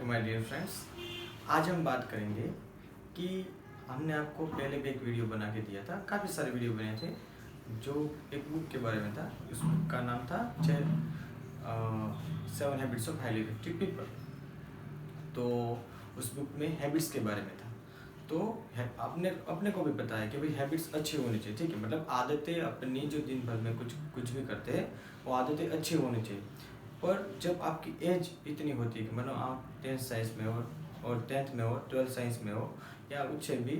My dear friends. आज हम बात करेंगे कि हमने आपको पहले भी एक वीडियो बना के दिया था, काफ़ी सारे वीडियो बने थे जो एक बुक के बारे में था। उस बुक का नाम था 7 habits of highly effective people. तो उस बुक में हैबिट्स के बारे में था। तो अपने अपने को भी पता है कि भाई हैबिट्स अच्छी होनी चाहिए, ठीक है। मतलब आदतें अपनी जो दिन भर में कुछ भी करते हैं वो आदतें अच्छी होनी चाहिए। पर जब आपकी एज इतनी होती है कि मतलब आप 10th साइंस में हो और 10th में हो, 12th साइंस में हो या उससे भी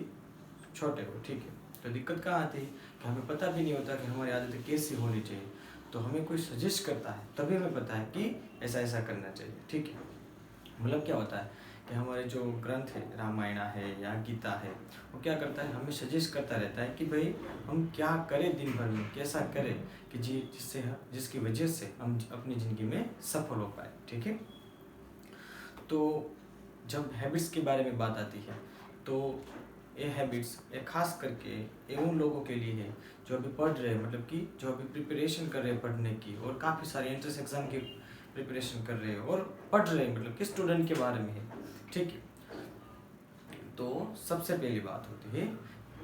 छोटे हो, ठीक है, तो दिक्कत कहाँ आती है कि हमें पता भी नहीं होता कि हमारी आदतें कैसी होनी चाहिए। तो हमें कोई सजेस्ट करता है तभी हमें पता है कि ऐसा ऐसा करना चाहिए, ठीक है। मतलब क्या होता है कि हमारे जो ग्रंथ है, रामायण है या गीता है, वो क्या करता है, हमें सजेस्ट करता रहता है कि भाई हम क्या करें दिन भर में, कैसा करें कि जिसकी वजह से हम अपनी ज़िंदगी में सफल हो पाए, ठीक है। तो जब हैबिट्स के बारे में बात आती है तो ये हैबिट्स ये खास करके ये उन लोगों के लिए है जो अभी पढ़ रहे हैं, मतलब कि जो अभी प्रिपरेशन कर रहे हैं पढ़ने की, और काफ़ी सारे एंट्रेंस एग्जाम की प्रिपरेशन कर रहे हैं और पढ़ रहे हैं, मतलब कि स्टूडेंट के बारे में है, ठीक है। तो सबसे पहली बात होती है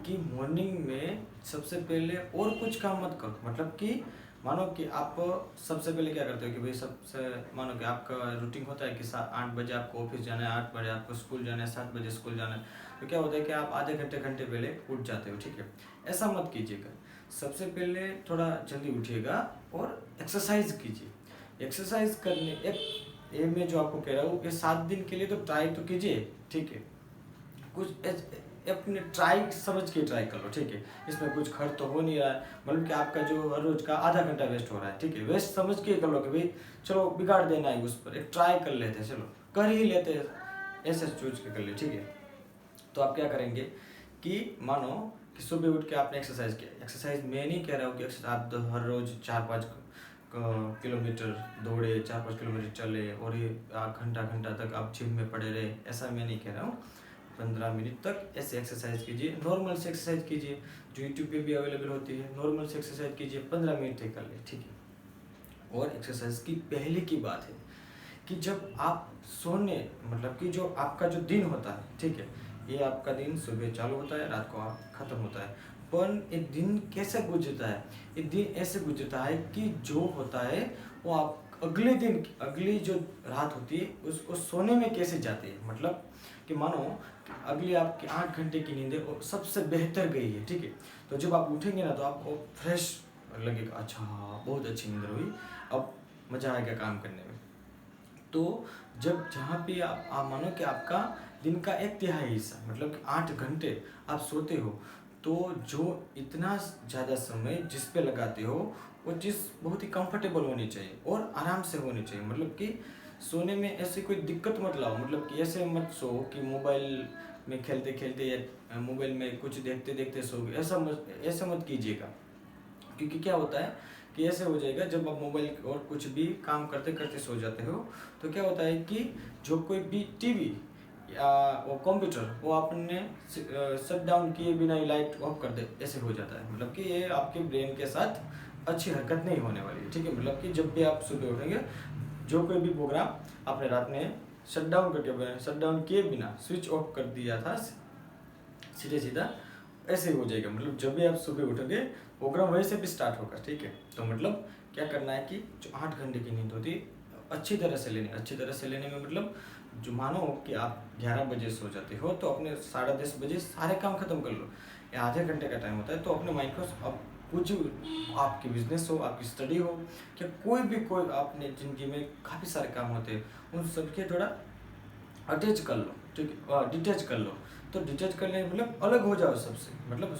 कि मॉर्निंग में सबसे पहले और कुछ काम मत करो। मतलब कि मानो कि आप सबसे पहले क्या करते हो कि भाई सबसे मानो कि आपका रूटीन होता है कि 8 बजे आपको ऑफिस जाना है, 8 बजे आपको स्कूल जाना है, 7 बजे स्कूल जाना है। तो क्या होता है कि आप आधे घंटे पहले उठ जाते हो, ठीक है। ऐसा मत कीजिएगा। सबसे पहले थोड़ा जल्दी उठिएगा और एक्सरसाइज कीजिए। एक्सरसाइज करने ये मैं जो आपको कह रहा हूँ, ये 7 दिन के लिए तो ट्राई तो कीजिए, ठीक है। कुछ अपने ट्राई समझ के ट्राई कर लो, ठीक है। इसमें कुछ खर्च तो हो नहीं रहा है, मतलब कि आपका जो हर रोज का आधा घंटा वेस्ट हो रहा है, ठीक है। वेस्ट समझ के कर लो कि भाई चलो बिगाड़ देना है उस पर, एक ट्राई कर लेते हैं, चलो कर ही लेते हैं, ऐसे सोच के कर ले, ठीक है। तो आप क्या करेंगे कि मानो कि सुबह उठ के आपने एक्सरसाइज किया। एक्सरसाइज मैं नहीं कह रहा हूँ कि आप हर रोज 4-5 किलोमीटर दौड़े, 4-5 किलोमीटर चले और ये घंटा तक आप जिम में पड़े रहे, ऐसा मैं नहीं कह रहा हूँ। 15 मिनट तक ऐसे एक्सरसाइज कीजिए, नॉर्मल से एक्सरसाइज कीजिए जो यूट्यूब पे भी अवेलेबल होती है। नॉर्मल से एक्सरसाइज कीजिए, 15 मिनट तक कर ले, ठीक है। और एक्सरसाइज की पहले की बात है कि जब आप सोने, मतलब कि जो आपका जो दिन होता है, ठीक है, ये आपका दिन सुबह चालू होता है, रात को आप खत्म होता है। पर एक दिन कैसे गुजरता है, एक दिन ऐसे गुजरता है कि जो होता है वो आप अगले दिन, अगली जो रात होती है उसको सोने में कैसे जाती है। मतलब कि मानो अगली आपकी 8 घंटे की नींद है और सबसे बेहतर गई है, ठीक है। तो जब आप उठेंगे ना तो आपको फ्रेश लगेगा, अच्छा बहुत अच्छी नींद हुई, अब मज़ा आएगा काम करने में। तो जब जहाँ पे आप मानो कि आपका दिन का 1/3 हिस्सा, मतलब कि 8 घंटे आप सोते हो, तो जो इतना ज़्यादा समय जिस पे लगाते हो वो चीज़ बहुत ही कंफर्टेबल होनी चाहिए और आराम से होनी चाहिए। मतलब कि सोने में ऐसी कोई दिक्कत मत लाओ, मतलब कि ऐसे मत सो कि मोबाइल में खेलते खेलते या मोबाइल में कुछ देखते देखते सो गए, ऐसा मत कीजिएगा। क्योंकि क्या होता है कि ऐसे हो जाएगा, जब आप मोबाइल और कुछ भी काम करते करते सो जाते हो तो क्या होता है कि जो कोई भी टीवी या वो कंप्यूटर वो आपने शट डाउन किए बिना ही लाइट ऑफ कर दे, ऐसे हो जाता है। मतलब कि ये आपके ब्रेन के साथ अच्छी हरकत नहीं होने वाली है, ठीक है। मतलब कि जब भी आप सुबह उठेंगे, जो कोई भी प्रोग्राम आपने रात में शट डाउन किए बिना स्विच ऑफ कर दिया था, सीधे सीधा ऐसे ही हो जाएगा। मतलब जब भी आप सुबह उठोगे प्रोग्राम वैसे भी स्टार्ट होगा, ठीक है। तो मतलब क्या करना है कि जो 8 घंटे की नींद होती है अच्छी तरह से लेने में, मतलब जो मानो कि आप 11 बजे सो जाते हो तो अपने 10:30 बजे सारे काम खत्म कर लो। ये आधे घंटे का टाइम होता है, तो अपने माइंड को अब कुछ आपकी बिजनेस हो, आपकी स्टडी हो, या कोई अपने ज़िंदगी में काफ़ी सारे काम होते हैं, उन सबके थोड़ा अटैच कर लो, ठीक है, डिटैच कर लो। तो डिटैच करने मतलब अलग हो जाओ सबसे, मतलब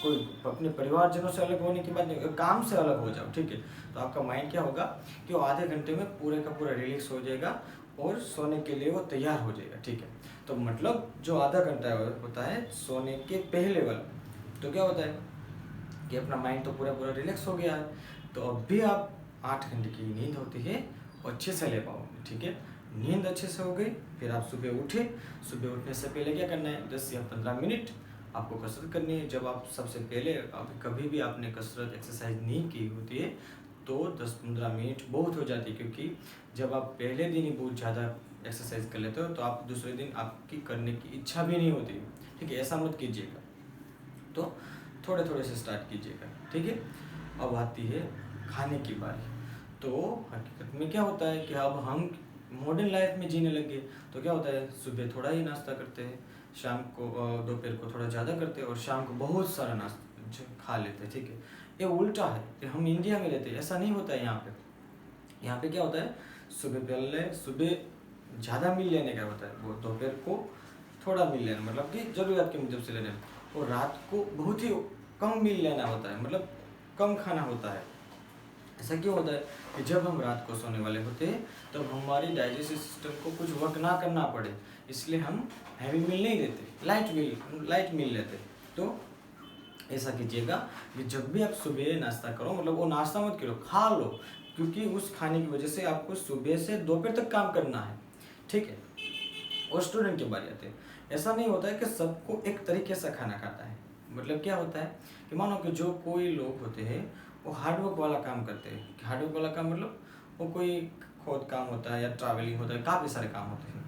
कोई अपने परिवारजनों से अलग होने की बात नहीं, काम से अलग हो जाओ, ठीक है। तो आपका माइंड क्या होगा कि वो आधे घंटे में पूरे का पूरा रिलैक्स हो जाएगा और सोने के लिए वो तैयार हो जाएगा, ठीक है। तो मतलब जो आधा घंटा होता है सोने के पहले वाला, तो क्या होता है कि अपना माइंड तो पूरा रिलैक्स हो गया है, तो अब भी आप 8 घंटे की नींद होती है और अच्छे से ले पाओगे, ठीक है। नींद अच्छे से हो गई, फिर आप सुबह उठे। सुबह उठने से पहले क्या करना है, 10 या 15 मिनट आपको कसरत करनी है। जब आप सबसे पहले कभी भी आपने कसरत एक्सरसाइज नहीं की होती है तो 10-15 मिनट बहुत हो जाती है, क्योंकि जब आप पहले दिन ही बहुत ज़्यादा एक्सरसाइज कर लेते हो तो आप दूसरे दिन आपकी करने की इच्छा भी नहीं होती, ठीक है। ऐसा मत कीजिएगा, तो थोड़े थोड़े से स्टार्ट कीजिएगा, ठीक है। अब आती है खाने की बारी। तो हकीकत में क्या होता है कि अब हम मॉडर्न लाइफ में जीने लगे, तो क्या होता है, सुबह थोड़ा ही नाश्ता करते हैं, शाम को दोपहर को थोड़ा ज़्यादा करते हैं और शाम को बहुत सारा नाश्ता खा लेते हैं, ठीक है। ये उल्टा है कि हम इंडिया में रहते हैं, ऐसा नहीं होता है यहाँ पे। यहाँ पे क्या होता है, सुबह ज़्यादा मील लेने का होता है, वो दोपहर को थोड़ा मील लेना, मतलब कि ज़रूरत के मुताबिक से लेना, और रात को बहुत ही कम मील लेना होता है, मतलब कम खाना होता है। ऐसा क्यों होता है कि जब हम रात को सोने वाले होते हैं तब हमारी डाइजेस्टिव सिस्टम को कुछ वर्क ना करना पड़े, इसलिए हम हैवी मील नहीं लेते, लाइट मील लेते। तो ऐसा कीजिएगा कि जब भी आप सुबह नाश्ता करो, मतलब वो नाश्ता मत करो, खा लो, क्योंकि उस खाने की वजह से आपको सुबह से दोपहर तक काम करना है, ठीक है। और स्टूडेंट की बारी आते हैं, ऐसा नहीं होता है कि सबको एक तरीके से खाना खाता है। मतलब क्या होता है कि मानो कि जो कोई लोग होते हैं वो हार्डवर्क वाला काम करते हैं। हार्डवर्क वाला काम मतलब वो कोई खोद काम होता है या ट्रैवलिंग होता है, काफ़ी सारे काम होते हैं,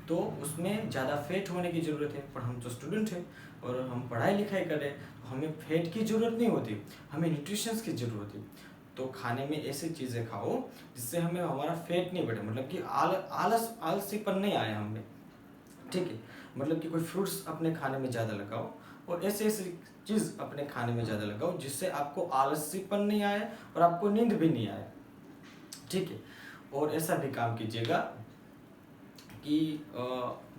तो उसमें ज़्यादा फेट होने की ज़रूरत है। पर हम तो स्टूडेंट हैं और हम पढ़ाई लिखाई कर रहे हैं, तो हमें फेट की ज़रूरत नहीं होती, हमें न्यूट्रिशंस की ज़रूरत है। तो खाने में ऐसी चीज़ें खाओ जिससे हमें हमारा फेट नहीं बढ़े, मतलब कि आलसीपन नहीं आए हमें, ठीक है। मतलब कि कोई फ्रूट्स अपने खाने में ज़्यादा लगाओ और ऐसे ऐसी चीज़ अपने खाने में ज़्यादा लगाओ जिससे आपको आलसीपन नहीं आए और आपको नींद भी नहीं आए, ठीक है। और ऐसा भी काम कीजिएगा कि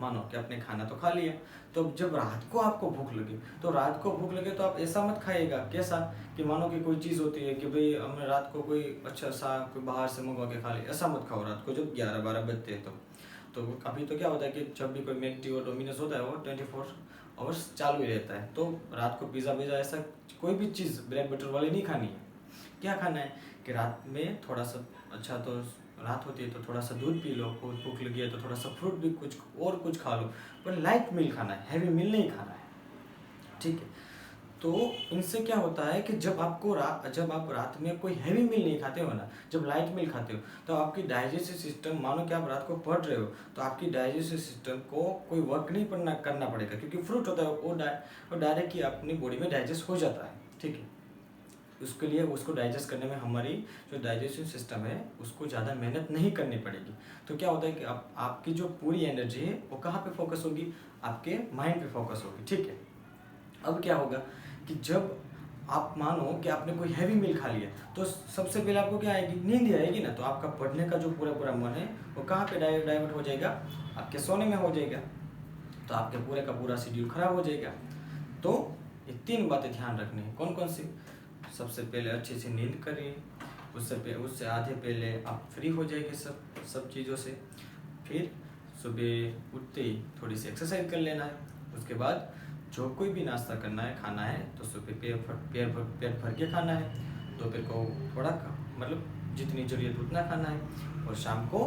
मानो कि आपने खाना तो खा लिया, तो जब रात को आपको भूख लगे, तो रात को भूख लगे तो आप ऐसा मत खाइएगा, कैसा कि मानो कि कोई चीज़ होती है कि भाई हमने रात को कोई अच्छा सा कोई बाहर से मंगवा के खा लिया, ऐसा मत खाओ रात को जब 11-12 बजते हैं। तो अभी तो क्या होता है कि जब भी कोई मैकडी और डोमिनोज होता है वो 24 आवर्स चालू ही रहता है, तो रात को पिज़्ज़ा ऐसा कोई भी चीज़ ब्रेड बटर वाली नहीं खानी है। क्या खाना है कि रात में थोड़ा सा, अच्छा तो रात होती है तो थोड़ा सा दूध पी लो, बहुत भूख लगी है तो थोड़ा सा फ्रूट भी कुछ खा लो, पर लाइट मील खाना है, हैवी मील नहीं खाना है, ठीक है। तो इनसे क्या होता है कि जब आप रात में कोई हैवी मील नहीं खाते हो ना, जब लाइट मील खाते हो, तो आपकी डाइजेस्टिव सिस्टम, मानो कि आप रात को पढ़ रहे हो तो आपकी डाइजेस्टिव सिस्टम को कोई वर्क नहीं करना पड़ेगा, क्योंकि फ्रूट होता है वो डायरेक्ट ही अपनी बॉडी में डाइजेस्ट हो जाता है, ठीक है। उसके लिए उसको डाइजेस्ट करने में हमारी जो डाइजेस्टिव सिस्टम है उसको ज़्यादा मेहनत नहीं करनी पड़ेगी। तो क्या होता है कि आपकी जो पूरी एनर्जी है वो कहाँ पे फोकस होगी, आपके माइंड पे फोकस होगी, ठीक है। अब क्या होगा कि जब आप मानो कि आपने कोई हैवी मील खा लिया तो सबसे पहले आपको क्या आएगी, नींद आएगी ना, तो आपका पढ़ने का जो पूरा मन है वो कहाँ पे डाइवर्ट हो जाएगा, आपके सोने में हो जाएगा, तो आपके पूरे का पूरा शेड्यूल खराब हो जाएगा। तो ये 3 बातें ध्यान रखनी है। कौन कौन सी, सबसे पहले अच्छे से नींद करिए, उससे आधे पहले आप फ्री हो जाएंगे सब चीज़ों से। फिर सुबह उठते ही थोड़ी सी एक्सरसाइज कर लेना है, उसके बाद जो कोई भी नाश्ता करना है, खाना है तो सुबह पेट भर के खाना है, दोपहर को थोड़ा मतलब जितनी ज़रूरत उतना खाना है, और शाम को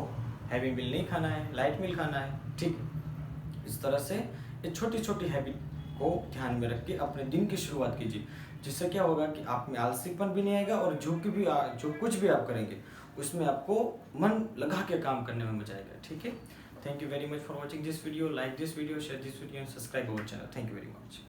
हैवी मील नहीं खाना है, लाइट मील खाना है, ठीक है। इस तरह से ये छोटी छोटी हैबिट को ध्यान में रख के अपने दिन की शुरुआत कीजिए, जिससे क्या होगा कि आप में आलसीपन भी नहीं आएगा और जो कुछ भी आप करेंगे उसमें आपको मन लगा के काम करने में मजा आएगा, ठीक है। Thank you very much for watching this video. Like this video, share this video and subscribe our channel. Thank you very much.